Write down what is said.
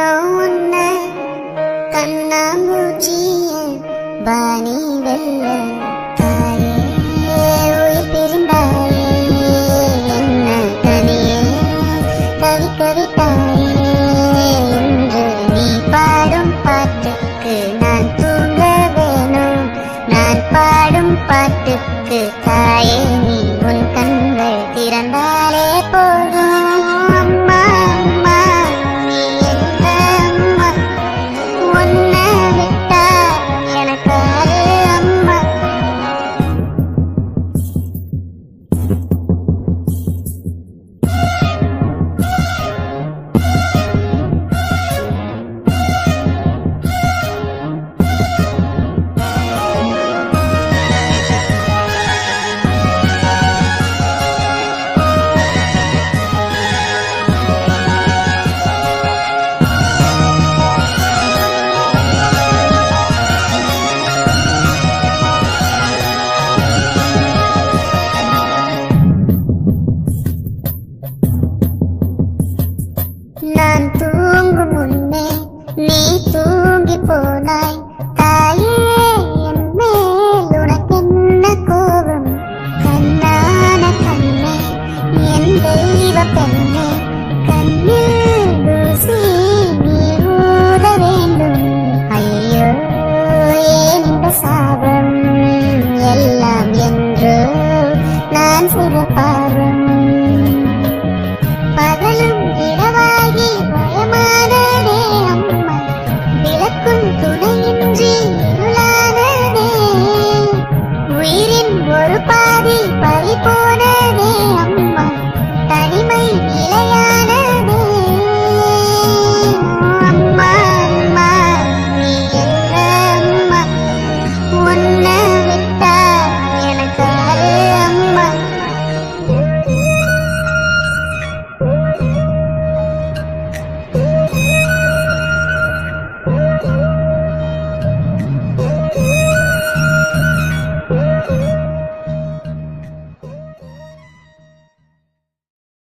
நானும் உன்னை கண்ணாமூச்சிய வாணி வெல்ல தாயே உயிர் பிரிந்தாயே என்ன தனியே தவிக்க விட்டாயே இன்று நீ பாடும் பாட்டுக்கு நான் தூங்க வேணும் நான் பாடும் பாட்டுக்கு தாயே நீ உன் கண்கள் திறந்தாலே போதும் அம்மா அம்மா நீ எந்த அம்மா உன்னை விட்டா எனக்காரு அம்மா நான் தூங்கும் முன்னே நீ தூங்கி போனாய்